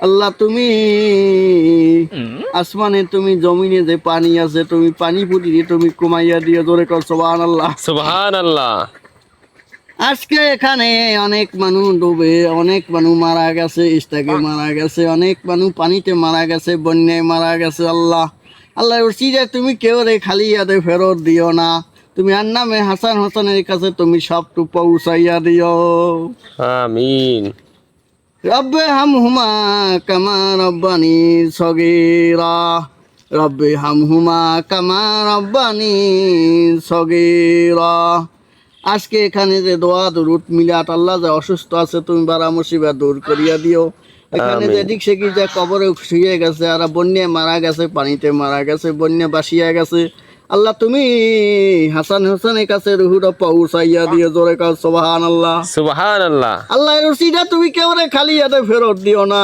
আল্লাহ তুমি আসমানে, তুমি জমিনে যে পানি আছে, তুমি পানি ফুটিয়ে তুমি কমাইয়া দিও, জোরে কর সুবহানাল্লাহ। সুবহানাল্লাহ। আজকে এখানে অনেক মানুষ ডুবে, অনেক মানুষ মারা গেছে, ইস্তাকে মারা গেছে, অনেক মানুষ পানিতে মারা গেছে, বন্যায় মারা গেছে। আল্লাহ আল্লাহ যে তুমি কেউ রে খালি ইয়াদে ফেরত দিও না। তুমি আর নামে হাসান হোসেনের কাছে তুমি সবটু পৌঁছাইয়া দিও। আমিন। রব্বে হামহুমা কামা রব্বানি সগীরা, রব্বে হামহুমা কামা রব্বানি সগীরা। আজকে এখানে যে দোয়া দরুদ মিলাত, আল্লাহ যা অসুস্থ আছে তুমি বারা মুসিবত দূর করিয়া দিও। এখানে যে আমিন। এদিক সেদিক যা কবরে শুয়ে গেছে, আর বন্যায় মারা গেছে, পানিতে মারা গেছে, বন্যা বাসিয়া গেছে, আল্লাহ তুমি হাসান হোসেনের কাছে রুহুটা পৌঁছাইয়া দিও, জোরে কাজ সুবহানাল্লাহ। সুবহানাল্লাহ। আল্লাহ রসিদা তুমি কেউ রে খালি হাতে ফেরত দিও না।